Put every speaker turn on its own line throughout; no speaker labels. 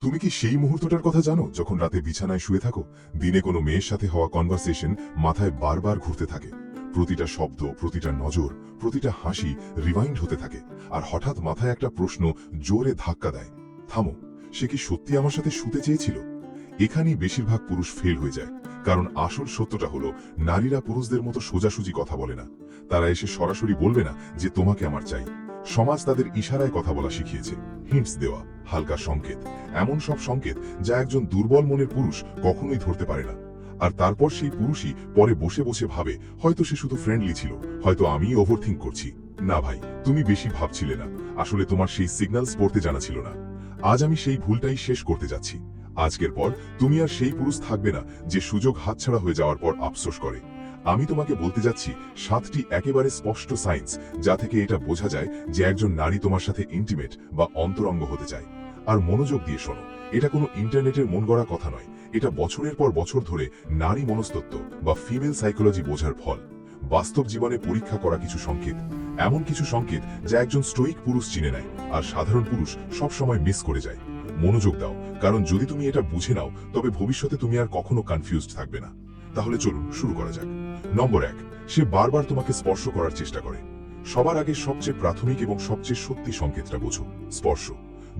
তুমি কি সেই মুহূর্তটার কথা জানো যখন রাতে বিছানায় শুয়ে থাকো, দিনে কোনো মেয়ের সাথে হওয়া কনভারসেশন মাথায় বারবার ঘুরতে থাকে, প্রতিটা শব্দ, প্রতিটা নজর, প্রতিটা হাসি রিভাইন্ড হতে থাকে, আর হঠাৎ মাথায় একটা প্রশ্ন জোরে ধাক্কা দেয়, থামো, সে কি সত্যি আমার সাথে শুতে চেয়েছিল? এখানেই বেশিরভাগ পুরুষ ফেল হয়ে যায়, কারণ আসল সত্যটা হলো নারীরা পুরুষদের মতো সোজাসুজি কথা বলে না। তারা এসে সরাসরি বলবে না যে তোমাকে আমার চাই। সমাজ তাদের ইশারায় কথা বলা শিখিয়েছে, হিন্টস দেওয়া, হালকা সংকেত, এমন সব সংকেত যা একজন দুর্বল মনের পুরুষ কখনোই ধরতে পারে না। আর তারপর সেই পুরুষই পরে বসে বসে ভাবে, হয়তো সে শুধু ফ্রেন্ডলি ছিল, হয়তো আমি ওভারথিঙ্ক করছি। না ভাই, তুমি বেশি ভাবছিলে না, আসলে তোমার সেই সিগন্যালস পড়তে জানা ছিল না। আজ আমি সেই ভুলটাই শেষ করতে যাচ্ছি। আজকের পর তুমি আর সেই পুরুষ থাকবে না যে সুযোগ হাতছাড়া হয়ে যাওয়ার পর আফসোস করে। আমি তোমাকে বলতে যাচ্ছি 7টি একেবারে স্পষ্ট সাইন্স, যা থেকে এটা বোঝা যায় যে একজন নারী তোমার সাথে ইন্টিমেট বা অন্তরঙ্গ হতে চায়। আর মনোযোগ দিয়ে শোনো, এটা কোনো ইন্টারনেটের মন গড়া কথা নয়, এটা বছরের পর বছর ধরে নারী মনস্তত্ত্ব বা ফিমেল সাইকোলজি বোঝার ফল। বাস্তব জীবনে পরীক্ষা করা কিছু সংকেত, এমন কিছু সংকেত যা একজন স্টোইক পুরুষ চিনে নেয় আর সাধারণ পুরুষ সবসময় মিস করে যায়। মনোযোগ দাও, কারণ যদি তুমি এটা বুঝে নাও তবে ভবিষ্যতে তুমি আর কখনো কনফিউজড থাকবে না। তাহলে চলুন শুরু করা যাক। নম্বর 1, সে বারবার তোমাকে স্পর্শ করার চেষ্টা করে। সবার আগে সবচেয়ে প্রাথমিক এবং সবচেয়ে সত্যি সংকেতটা বোঝো, স্পর্শ।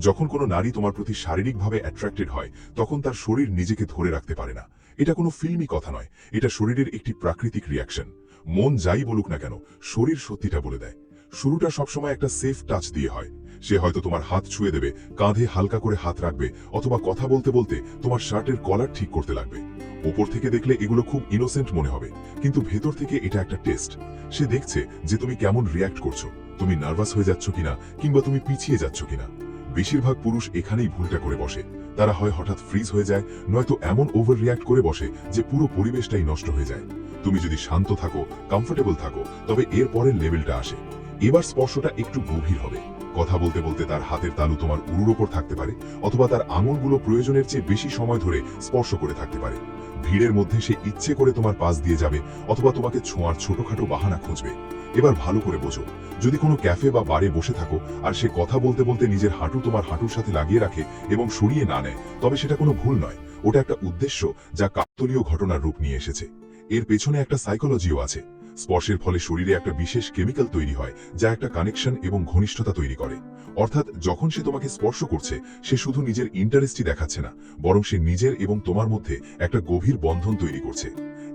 যখন কোনো নারী তোমার প্রতি শারীরিকভাবে অ্যাট্রাক্টেড হয়, তখন তার শরীর নিজেকে ধরে রাখতে পারে না। এটা কোনো ফিল্মি কথা নয়, এটা শরীরের একটি প্রাকৃতিক রিয়াকশন। মন যাই বলুক না কেন, শরীর সত্যিটা বলে দেয়। শুরুটা সবসময় একটা সেফ টাচ দিয়ে হয়। সে হয়তো তোমার হাত ছুঁয়ে দেবে, কাঁধে হালকা করে হাত রাখবে, অথবা কথা বলতে বলতে তোমার শার্টের কলার ঠিক করতে লাগবে। ওপর থেকে দেখলে এগুলো খুব ইনোসেন্ট মনে হবে, কিন্তু ভেতর থেকে এটা একটা টেস্ট। সে দেখছে যে তুমি কেমন রিয়্যাক্ট করছো, তুমি নার্ভাস হয়ে যাচ্ছ কিনা, কিংবা তুমি পিছিয়ে যাচ্ছ কিনা। বেশিরভাগ পুরুষ এখানেই ভুলটা করে বসে। তারা হয় হঠাৎ ফ্রিজ হয়ে যায়, নয়তো এমন ওভার রিয়্যাক্ট করে বসে যে পুরো পরিবেশটাই নষ্ট হয়ে যায়। তুমি যদি শান্ত থাকো, কমফোর্টেবল থাকো, তবে এর পরের লেভেলটা আসে। এবার স্পর্শটা একটু গভীর হবে। কথা বলতে বলতে তার হাতের তালু তোমার উরুর ওপর থাকতে পারে, অথবা তার আঙুলগুলো প্রয়োজনের চেয়ে বেশি সময় ধরে স্পর্শ করে থাকতে পারে। ভিড়ের মধ্যে সে ইচ্ছে করে তোমার পাশ দিয়ে যাবে, অথবা তোমাকে ছোঁয়ার ছোটখাটো বাহানা খুঁজবে। এবার ভালো করে বোঝো, যদি কোনো ক্যাফে বা বারে বসে থাকো আর সে কথা বলতে বলতে নিজের হাঁটু তোমার হাঁটুর সাথে লাগিয়ে রাখে এবং সরিয়ে না নেয়, তবে সেটা কোনো ভুল নয়, ওটা একটা উদ্দেশ্য যা কাকতালীয় ঘটনার রূপ নিয়ে এসেছে। এর পেছনে একটা সাইকোলজিও আছে। স্পর্শের ফলে শরীরে একটা বিশেষ কেমিক্যাল তৈরি হয় যা একটা কানেকশন এবং ঘনিষ্ঠতা তৈরি করে। অর্থাৎ যখন সে তোমাকে স্পর্শ করছে, সে শুধু নিজের ইন্টারেস্টই দেখাচ্ছে না, বরং সে নিজের এবং তোমার মধ্যে একটা গভীর বন্ধন তৈরি করছে।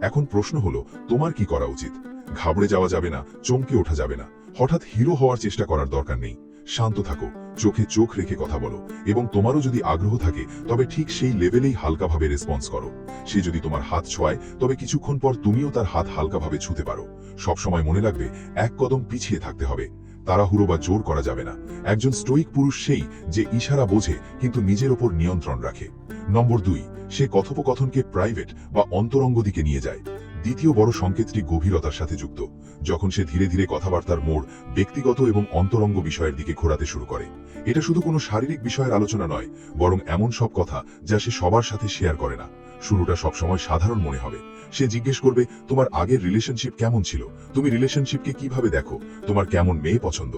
এখন প্রশ্ন হলো, তোমার কি করা উচিত? ঘাবড়ে যাওয়া যাবে না, চমকে ওঠা যাবে না, হঠাৎ হিরো হওয়ার চেষ্টা করার দরকার নেই। শান্ত থাকো, চোখে চোখ রেখে কথা বলো, এবং তোমারও যদি আগ্রহ থাকে তবে ঠিক সেই লেভেলেই হালকাভাবে রেসপন্স করো। সে যদি তোমার হাত ছোঁয়, তবে কিছুক্ষণ পর তুমিও তার হাত হালকাভাবে ছুঁতে পারো। সবসময় মনে রাখবে, এক কদম পিছিয়ে থাকতে হবে। তাড়াহুড়ো বা জোর করা যাবে না। একজন স্টোইক পুরুষ সেই যে ইশারা বোঝে কিন্তু নিজের ওপর নিয়ন্ত্রণ রাখে। নম্বর 2, সে কথোপকথনকে প্রাইভেট বা অন্তরঙ্গ দিকে নিয়ে যায়। দ্বিতীয় বড় সংকেতটি গভীরতার সাথে যুক্ত। যখন সে ধীরে ধীরে কথাবার্তার মোড় ব্যক্তিগত এবং অন্তরঙ্গ বিষয়ের দিকে ঘোরাতে শুরু করে। এটা শুধু কোনো শারীরিক বিষয়ের আলোচনা নয়, বরং এমন সব কথা যা সে সবার সাথে শেয়ার করে না। শুরুটা সবসময় সাধারণ মনে হবে। সে জিজ্ঞেস করবে, তোমার আগের রিলেশনশিপ কেমন ছিল, তুমি রিলেশনশিপকে কিভাবে দেখো, তোমার কেমন মেয়ে পছন্দ।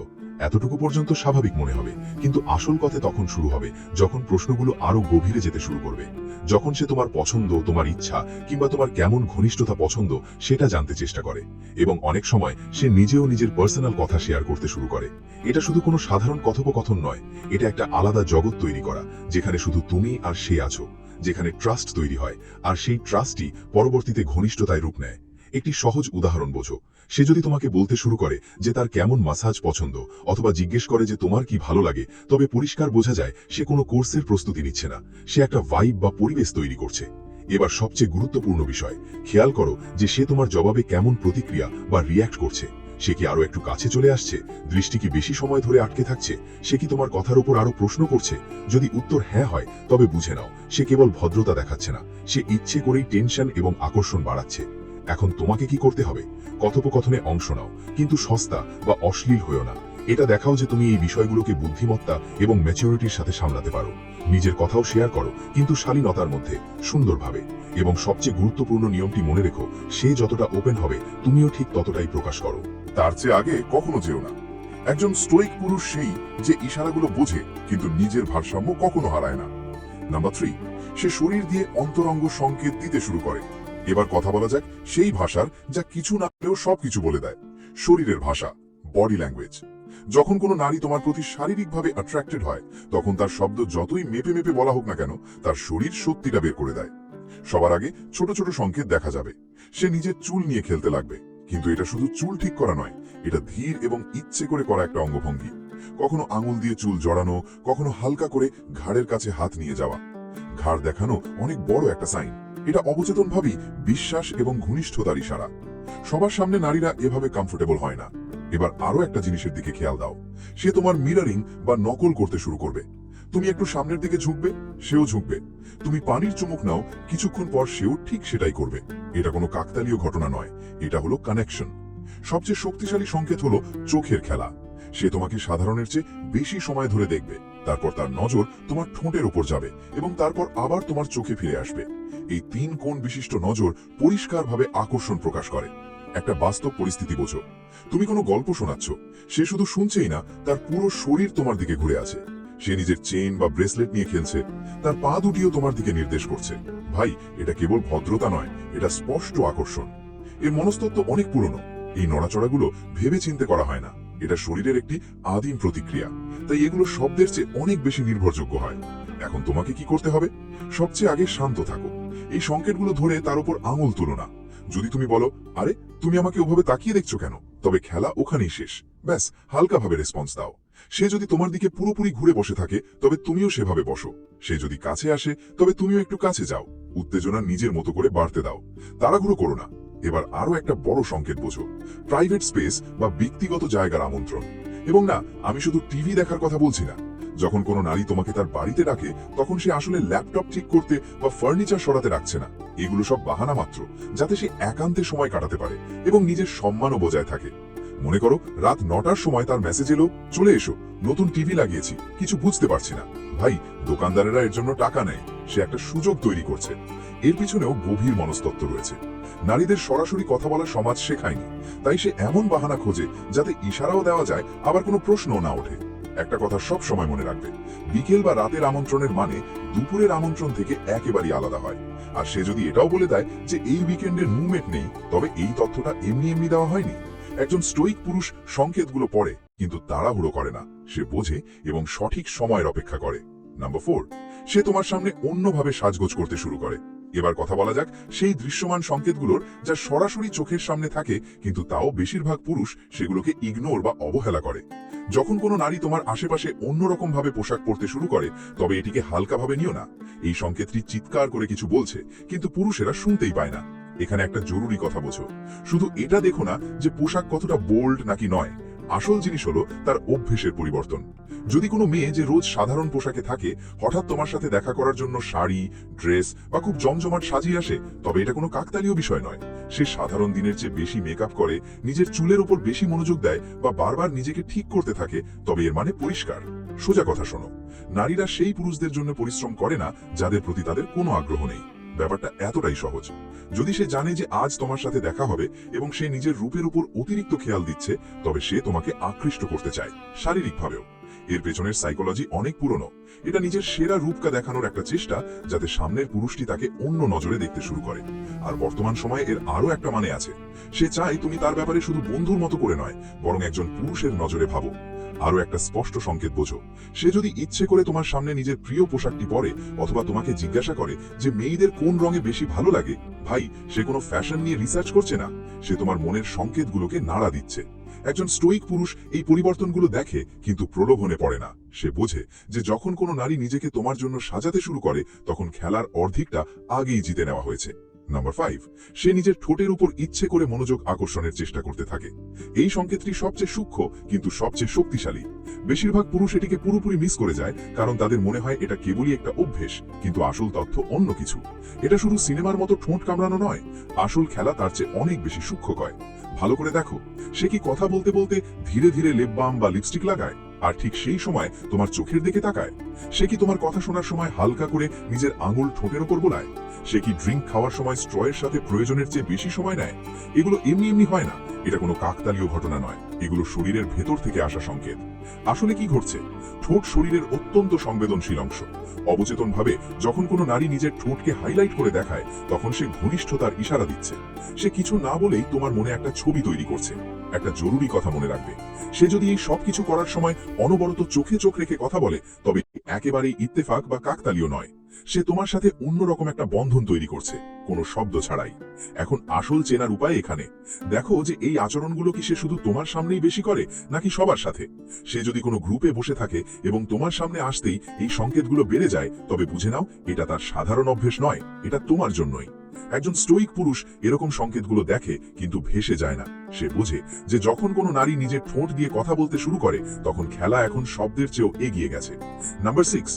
এতটুকু পর্যন্ত স্বাভাবিক মনে হবে, কিন্তু আসল কথা তখন শুরু হবে যখন প্রশ্নগুলো আরো গভীরে যেতে শুরু করবে। যখন সে তোমার পছন্দ, তোমার ইচ্ছা, কিংবা তোমার কেমন ঘনিষ্ঠতা পছন্দ সেটা জানতে চেষ্টা করে। এবং অনেক সময় সে নিজেও নিজের পার্সোনাল কথা শেয়ার করতে শুরু করে। এটা শুধু কোনো সাধারণ কথোপকথন নয়, এটা একটা আলাদা জগৎ তৈরি করা, যেখানে শুধু তুমি আর সে আছো, যেখানে ট্রাস্ট তৈরি হয়, আর সেই ট্রাস্টই পরবর্তীতে ঘনিষ্ঠতায় রূপ নেয়। একটি সহজ উদাহরণ বোঝো। সে যদি তোমাকে বলতে শুরু করে যে তার কেমন মাসাজ পছন্দ, অথবা জিজ্ঞেস করে যে তোমার কি ভালো লাগে, তবে পরিষ্কার বোঝা যায় সে কোনো কোর্সের প্রস্তুতি নিচ্ছে না, সে একটা ভাইব বা পরিবেশ তৈরি করছে। এবার সবচেয়ে গুরুত্বপূর্ণ বিষয়, খেয়াল করো যে সে তোমার জবাবে কেমন প্রতিক্রিয়া বা রিয়্যাক্ট করছে। সে কি আরো একটু কাছে চলে আসছে, দৃষ্টি কি বেশি সময় ধরে আটকে থাকছে, সে কি তোমার কথার উপর আরো প্রশ্ন করছে? যদি উত্তর হ্যাঁ হয়, তবে বুঝে নাও সে কেবল ভদ্রতা দেখাচ্ছে না, সে ইচ্ছে করেই টেনশন এবং আকর্ষণ বাড়াচ্ছে। এখন তোমাকে কি করতে হবে? কথোপকথনে অংশ নাও, কিন্তু সস্তা বা অশ্লীল হয়েও না। এটা দেখাও যে তুমি এই বিষয়গুলোকে বুদ্ধিমত্তা এবং ম্যাচুরিটির সাথে সামলাতে পারো। নিজের কথাও শেয়ার করো, কিন্তু শালীনতার মধ্যে, সুন্দরভাবে। এবং সবচেয়ে গুরুত্বপূর্ণ নিয়মটি মনে রেখো, সে যতটা ওপেন হবে তুমিও ঠিক ততটাই প্রকাশ করো।
তার চেয়ে আগে কখনো যেও না। একজন স্টোইক পুরুষ সেই যে ইশারাগুলো বোঝে কিন্তু নিজের ভারসাম্য কখনো হারায় না। নাম্বার 3, সে শরীর দিয়ে অন্তরঙ্গ সংকেত দিতে শুরু করে। এবার কথা বলা যাক সেই ভাষার যা কিছু না হলেও সবকিছু বলে দেয়, শরীরের ভাষা, বডি ল্যাঙ্গুয়েজ। যখন কোনো নারী তোমার প্রতি শারীরিকভাবে অ্যাট্রাক্টেড হয়, তখন তার শব্দ যতই মেপে মেপে বলা হোক না কেন, তার শরীর সত্যিটা বের করে দেয়। সবার আগে ছোট ছোট সংকেত দেখা যাবে। সে নিজের চুল নিয়ে খেলতে লাগবে, কিন্তু এটা শুধু চুল ঠিক করা নয়, এটা ধীর এবং ইচ্ছে করে করা একটা অঙ্গভঙ্গি। কখনো আঙুল দিয়ে চুল জড়ানো, কখনো হালকা করে ঘাড়ের কাছে হাত নিয়ে যাওয়া। ঘাড় দেখানো অনেক বড় একটা সাইন। এটা অবচেতনভাবেই বিশ্বাস এবং ঘনিষ্ঠতার ইশারা। সবার সামনে নারীরা এভাবে কমফোর্টেবল হয় না। এবার আরো একটা জিনিসের দিকে খেয়াল দাও, সে তোমার মিররিং বা নকল করতে শুরু করবে। তুমি একটু সামনের দিকে ঝুঁকবে, সেও ঝুঁকবে। তুমি পানির চুমুক নাও, কিছুক্ষণ পর সেও ঠিক সেটাই করবে। এটা কোনো কাকতালীয় ঘটনা নয়, এটা হলো কানেকশন। সবচেয়ে শক্তিশালী সংকেত হলো চোখের খেলা। সে তোমাকে সাধারণের চেয়ে বেশি সময় ধরে দেখবে, তারপর তার নজর তোমার ঠোঁটের উপর যাবে এবং তারপর আবার তোমার চোখে ফিরে আসবে। এই 3 কোণ বিশিষ্ট নজর পরিষ্কারভাবে আকর্ষণ প্রকাশ করে। একটা বাস্তব পরিস্থিতি বোঝো, তুমি কোনো গল্প শোনাচ্ছ, সে শুধু শুনছেই না, তার পুরো শরীর তোমার দিকে ঘুরে আছে। সে নিজের চেইন বা ব্রেসলেট নিয়ে খেলছে, তার পা দুটিও তোমার দিকে নির্দেশ করছে। ভাই, এটা কেবল ভদ্রতা নয়, এটা স্পষ্ট আকর্ষণ। এর মনস্তত্ত্ব অনেক পুরনো। এই নড়াচড়াগুলো ভেবে চিন্তে করা হয় না, এটা শরীরের একটি আদিম প্রতিক্রিয়া। তাই এগুলো শব্দের চেয়ে অনেক বেশি নির্ভরযোগ্য হয়। এখন তোমাকে কি করতে হবে? সবচেয়ে আগে শান্ত থাকো। এই সংকেতগুলো ধরে তার উপর আঙুল তুলো না। যদি তুমি বলো, আরে তুমি আমাকে ওভাবে তাকিয়ে দেখছো কেন, তবে খেলা ওখানেই শেষ। ব্যাস, হালকাভাবে রেসপন্স দাও। সে যদি তোমার দিকে পুরোপুরি ঘুরে বসে থাকে, তবে তুমিও সেভাবে বসো। সে যদি কাছে আসে, তবে তুমিও একটু কাছে যাও। উত্তেজনা নিজের মতো করে বাড়তে দাও, তাড়াহুড়ো করো না। এবার আরো একটা বড় সংকেত বোঝো, প্রাইভেট স্পেস বা ব্যক্তিগত জায়গার আমন্ত্রণ। এবং না, আমি শুধু টিভি দেখার কথা বলছি না। যখন কোনো নারী তোমাকে তার বাড়িতে ডাকে, তখন সে আসলে ল্যাপটপ ঠিক করতে বা ফার্নিচার সরাতে রাখছে না। এগুলো সব বাহানা মাত্র, যাতে সে একান্তে সময় কাটাতে পারে এবং নিজের সম্মানও বজায় থাকে। মনে করো রাত 9টার সময় তার মেসেজ এলো, চলে এসো, নতুন টিভি লাগিয়েছি, কিছু বুঝতে পারছি না। ভাই, দোকানদারেরা এর জন্য টাকা নেয়, সে একটা সুযোগ তৈরি করছে। এর পিছনেও গভীর মনস্তত্ত্ব রয়েছে। নারীদের সরাসরি কথা বলার সমাজ শেখায়নি, তাই সে এমন বাহানা খোঁজে যাতে ইশারাও দেওয়া যায়, আবার কোনো প্রশ্নও না ওঠে। একটা কথা সব সময় মনে রাখবে, বিকেল বা রাতের আমন্ত্রণের মানে দুপুরের আমন্ত্রণ থেকে একেবারেই আলাদা হয়। আর সে যদি এটাও বলে দেয় যে এই উইকেন্ডের মুভমেন্ট নেই, তবে এই তথ্যটা এমনি এমনি দেওয়া হয়নি। একজন স্টোইক পুরুষ সংকেতগুলো পড়ে, কিন্তু তাড়াহুড়ো করে না। সে বোঝে এবং সঠিক সময়ের অপেক্ষা করে। নাম্বার 4, সে তোমার সামনে অন্যভাবে সাজগোজ করতে শুরু করে। এবার কথা বলা যাক সেই দৃশ্যমান সংকেতগুলোর যা সরাসরি চোখের সামনে থাকে, কিন্তু তাও বেশিরভাগ পুরুষ সেগুলোকে ইগনোর বা অবহেলা করে। যখন কোনো নারী তোমার আশেপাশে অন্যরকম ভাবে পোশাক পরতে শুরু করে, তবে এটিকে হালকাভাবে নিও না। এই সংকেতটি চিৎকার করে কিছু বলছে, কিন্তু পুরুষেরা শুনতেই পায় না। এখানে একটা জরুরি কথা বোঝো, শুধু এটা দেখো না যে পোশাক কতটা বোল্ড নাকি নয়। আসল জিনিস হলো তার অভ্যেসের পরিবর্তন। যদি কোনো মেয়ে যে রোজ সাধারণ পোশাকে থাকে, হঠাৎ তোমার সাথে দেখা করার জন্য শাড়ি, ড্রেস বা খুব জমজমাট সাজিয়ে আসে, তবে এটা কোনো কাকতালীয় বিষয় নয়। সে সাধারণ দিনের চেয়ে বেশি মেকআপ করে, নিজের চুলের উপর বেশি মনোযোগ দেয় বা বারবার নিজেকে ঠিক করতে থাকে, তবে এর মানে পরিষ্কার। সোজা কথা শোনো, নারীরা সেই পুরুষদের জন্য পরিশ্রম করে না যাদের প্রতি তাদের কোনো আগ্রহ নেই। ব্যাপারটা এতটাই সহজ। যদি সে জানে যে আজ তোমার সাথে দেখা হবে এবং সে নিজের রূপের উপর অতিরিক্ত খেয়াল দিচ্ছে, তবে সে তোমাকে আকৃষ্ট করতে চায়, শারীরিকভাবেও। এর পেছনের সাইকোলজি অনেক পুরনো। এটা নিজের সেরা রূপকা দেখানোর একটা চেষ্টা, যাতে সামনের পুরুষটি তাকে অন্য নজরে দেখতে শুরু করে। আর বর্তমান সময়ে এর আরো একটা মানে আছে, সে চায় তুমি তার ব্যাপারে শুধু বন্ধুর মতো করে নয়, বরং একজন পুরুষের নজরে ভাবো। আরো একটা স্পষ্ট সংকেত বোঝো, সে যদি ইচ্ছে করে তোমার সামনে নিজের প্রিয় পোশাকটি পরে, অথবা তোমাকে জিজ্ঞাসা করে যে মেয়েদের কোন রঙে বেশি ভালো লাগে, ভাই, সে কোনো ফ্যাশন নিয়ে রিসার্চ করছে না, সে তোমার মনের সংকেতগুলোকে নাড়া দিচ্ছে। একজন স্টোইক পুরুষ এই পরিবর্তনগুলো দেখে, কিন্তু প্রলোভনে পড়ে না। সে বোঝে যে যখন কোনো নারী নিজেকে তোমার জন্য সাজাতে শুরু করে, তখন খেলার অর্ধেকটা আগেই জিতে নেওয়া হয়েছে। নাম্বার 5, সে নিজের ঠোঁটের উপর ইচ্ছে করে মনোযোগ আকর্ষণের চেষ্টা করতে থাকে। এই সংকেতটি সবচেয়ে সূক্ষ্ম কিন্তু সবচেয়ে শক্তিশালী। বেশিরভাগ পুরুষ এটিকে পুরোপুরি মিস করে যায়, কারণ তাদের মনে হয় এটা কেবলই একটা অভ্যেস, কিন্তু আসল তথ্য অন্য কিছু। এটা শুধু সিনেমার মতো ঠোঁট কামড়ানো নয়, আসল খেলা তার চেয়ে অনেক বেশি সূক্ষ্ম হয়। ভালো করে দেখো, সে কি কথা বলতে বলতে ধীরে ধীরে লিপ বাম বা লিপস্টিক লাগায়, আর ঠিক সেই সময় তোমার চোখের দিকে তাকায়? সে কি তোমার কথা শোনার সময় হালকা করে নিজের আঙুল ঠোঁটের ওপর বোলায়? সে কি ড্রিঙ্ক খাওয়ার সময় স্ট্রয়ের সাথে প্রয়োজনের চেয়ে বেশি সময় নেয়? এগুলো এমনি এমনি হয় না, এটা কোনো কাকতালীয় ঘটনা নয়। এগুলো শরীরের ভেতর থেকে আসা সংকেত। আসলে কি ঘটছে? ঠোঁট শরীরের অত্যন্ত সংবেদনশীল অংশ। অবচেতনভাবে যখন কোনো নারী নিজের ঠোঁটকে হাইলাইট করে দেখায়, তখন সে ঘনিষ্ঠতার ইশারা দিচ্ছে। সে কিছু না বলেই তোমার মনে একটা ছবি তৈরি করছে। একটা জরুরি কথা মনে রাখবে, সে যদি এই সব কিছু করার সময় অনবরত চোখে চোখ রেখে কথা বলে, তবে একেবারেই ইত্তেফাক বা কাকতালীয় নয়। সে তোমার সাথে অন্যরকম একটা বন্ধন তৈরি করছে, কোনো শব্দ ছাড়াই। এখন আসল চেনার উপায় এখানে। দেখো যে এই আচরণগুলো কি সে শুধু তোমার সামনেই বেশি করে, নাকি সবার সাথে। সে যদি কোনো গ্রুপে বসে থাকে এবং তোমার সামনে আসতেই এই সংকেতগুলো বেড়ে যায়, তবে বুঝে নাও এটা তার সাধারণ অভ্যেস নয়, এটা তোমার জন্যই। একজন স্টোইক পুরুষ এরকম সংকেতগুলো দেখে কিন্তু ভেসে যায় না। সে বোঝে যে যখন কোনো নারী নিজের ঠোঁট দিয়ে কথা বলতে শুরু করে, তখন খেলা এখন শব্দের চেয়েও এগিয়ে গেছে। নাম্বার 6,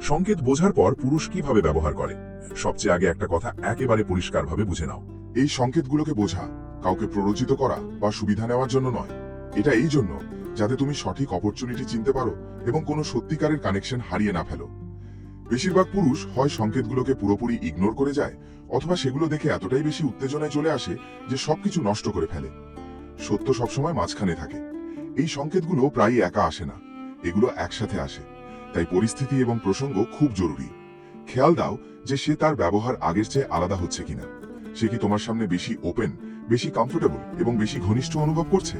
সংকেত বোঝার পর পুরুষ কিভাবে ব্যবহার করে। সবচেয়ে আগে একটা কথা একেবারে পরিষ্কারভাবে বুঝে নাও।
এই সংকেতগুলোকে বোঝা কাউকে প্ররোচিত করা বা সুবিধা নেওয়ার জন্য নয়। এটা এই জন্য যাতে তুমি সঠিক অপরচুনিটি চিনতে পারো এবং কোনো সত্যিকারের কানেকশন হারিয়ে না ফেলো। বেশিরভাগ পুরুষ হয় সংকেতগুলোকে পুরোপুরি ইগনোর করে যায়, অথবা সেগুলো দেখে এতটাই বেশি উত্তেজনায় চলে আসে যে সবকিছু নষ্ট করে ফেলে। সত্য সবসময় মাঝখানে থাকে। এই সংকেতগুলো প্রায়ই একা আসে না, এগুলো একসাথে আসে। তাই পরিস্থিতি এবং প্রসঙ্গ খুব জরুরি। খেয়াল দাও যে সে তার ব্যবহার আগের চেয়ে আলাদা হচ্ছে কিনা। সে কি তোমার সামনে বেশি ওপেন, বেশি কমফোর্টেবল এবং বেশি ঘনিষ্ঠ অনুভব করছে?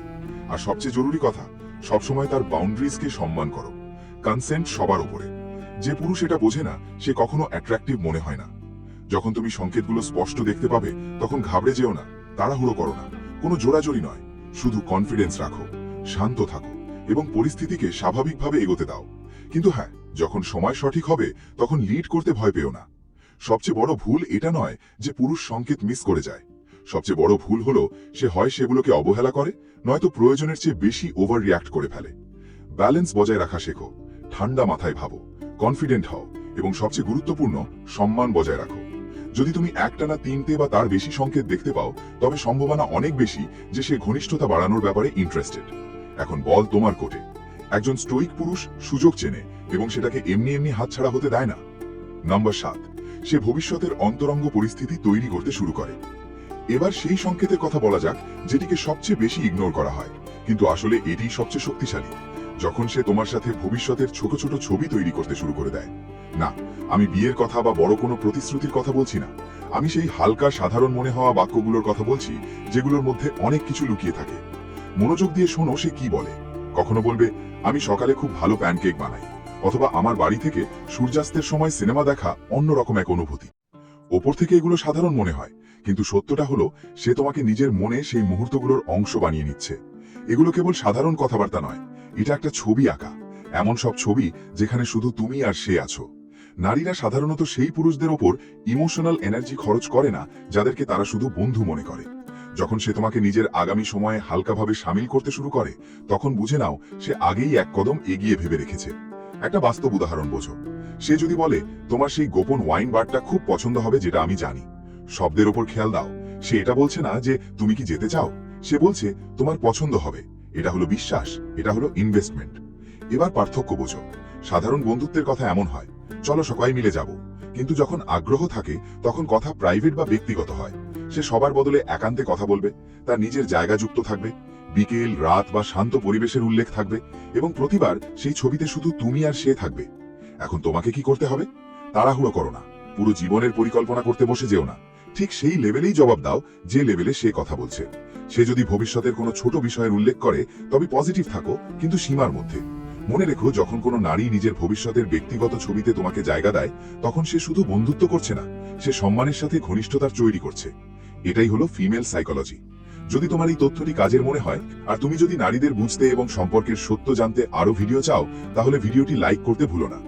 আর সবচেয়ে জরুরি কথা, সবসময় তার বাউন্ডারিজকে সম্মান করো। কনসেন্ট সবার উপরে। যে পুরুষ এটা বোঝে না, সে কখনো অ্যাট্রাক্টিভ মনে হয় না। যখন তুমি সংকেতগুলো স্পষ্ট দেখতে পাবে, তখন ঘাবড়ে যেও না, তাড়াহুড়ো করো না। কোনো জোরাজোরি নয়, শুধু কনফিডেন্স রাখো, শান্ত থাকো এবং পরিস্থিতিকে স্বাভাবিকভাবে এগোতে দাও। কিন্তু হ্যাঁ, যখন সময় সঠিক হবে, তখন লিড করতে ভয় পেও না। সবচেয়ে বড় ভুল এটা নয় যে পুরুষ সংকেত মিস করে যায়। সবচেয়ে বড় ভুল হলো সে হয় সেগুলোকে অবহেলা করে, নয়তো প্রয়োজনের চেয়ে বেশি ওভার রিয়াক্ট করে ফেলে। ব্যালেন্স বজায় রাখা শেখো, ঠান্ডা মাথায় ভাবো, কনফিডেন্ট হও এবং সবচেয়ে গুরুত্বপূর্ণ, সম্মান বজায় রাখো। যদি তুমি একটানা 3টে বা তার বেশি সংকেত দেখতে পাও, তবে সম্ভাবনা অনেক বেশি যে সে ঘনিষ্ঠতা বাড়ানোর ব্যাপারে ইন্টারেস্টেড। এখন বল তোমার কোর্টে। একজন স্টোইক পুরুষ সুযোগ চেনে এবং সেটাকে এমনি এমনি হাতছাড়া হতে দেয় না। নাম্বার 7, সে ভবিষ্যতের অন্তরঙ্গ পরিস্থিতি তৈরি করতে শুরু করে। এবার সেই সংকেতের কথা বলা যাক যেটিকে সবচেয়ে বেশি ইগনোর করা হয়, কিন্তু আসলে এটিই সবচেয়ে শক্তিশালী। যখন সে তোমার সাথে ভবিষ্যতের ছোট ছোট ছবি তৈরি করতে শুরু করে দেয়। না, আমি বিয়ের কথা বা বড় কোনো প্রতিশ্রুতির কথা বলছি না। আমি সেই হালকা সাধারণ মনে হওয়া বাক্যগুলোর কথা বলছি, যেগুলোর মধ্যে অনেক কিছু লুকিয়ে থাকে। মনোযোগ দিয়ে শোনো সে কি বলে। কখনো বলবে, আমি সকালে খুব ভালো প্যানকেক বানাই, অথবা আমার বাড়ি থেকে সূর্যাস্তের সময় সিনেমা দেখা অন্যরকম এক অনুভূতি। ওপর থেকে এগুলো সাধারণ মনে হয়, কিন্তু সত্যটা হলো সে তোমাকে নিজের মনে সেই মুহূর্তগুলোর অংশ বানিয়ে নিচ্ছে। এগুলো কেবল সাধারণ কথাবার্তা নয়, এটা একটা ছবি আঁকা, এমন সব ছবি যেখানে শুধু তুমি আর সে আছো। নারীরা সাধারণত সেই পুরুষদের ওপর ইমোশনাল এনার্জি খরচ করে না যাদেরকে তারা শুধু বন্ধু মনে করে। যখন সে তোমাকে নিজের আগামী সময়ে হালকাভাবে সামিল করতে শুরু করে, তখন বুঝে নাও সে আগেই এক কদম এগিয়ে ভেবে রেখেছে। একটা বাস্তব উদাহরণ বোঝো। সে যদি বলে, তোমার সেই গোপন ওয়াইন বারটা খুব পছন্দ হবে যেটা আমি জানি। শব্দের ওপর খেয়াল দাও, সে এটা বলছে না যে তুমি কি যেতে চাও, সে বলছে তোমার পছন্দ হবে। এটা হলো বিশ্বাস, এটা হলো ইনভেস্টমেন্ট। এবার পার্থক্য বোঝো। সাধারণ বন্ধুত্বের কথা এমন হয়, চলো সবাই মিলে যাব, কিন্তু যখন আগ্রহ থাকে তখন কথা প্রাইভেট বা ব্যক্তিগত হয়। সে সবার বদলে একান্তে কথা বলবে, তার নিজের জায়গা যুক্ত থাকবে, বিকেল, রাত বা শান্ত পরিবেশের উল্লেখ থাকবে, এবং প্রতিবার সেই ছবিতে শুধু তুমি আর সে থাকবে। এখন তোমাকে কি করতে হবে? তাড়াহুড়ো করো না, পুরো জীবনের পরিকল্পনা করতে বসে যেও না। ঠিক সেই লেভেলেই জবাব দাও যে লেভেলে সে কথা বলছে। সে যদি ভবিষ্যতের কোনো ছোট বিষয়ের উল্লেখ করে, তবে পজিটিভ থাকো, কিন্তু সীমার মধ্যে। মনে রেখো, যখন কোনো নারী নিজের ভবিষ্যতের ব্যক্তিগত ছবিতে তোমাকে জায়গা দেয়, তখন সে শুধু বন্ধুত্ব করছে না, সে সম্মানের সাথে ঘনিষ্ঠতার তৈরি করছে। এটাই হলো ফিমেল সাইকোলজি। যদি তোমার এই তথ্যটি কাজের মনে হয়, আর তুমি যদি নারীদের বুঝতে এবং সম্পর্কের সত্য জানতে আরো ভিডিও চাও, তাহলে ভিডিওটি লাইক করতে ভুলো না।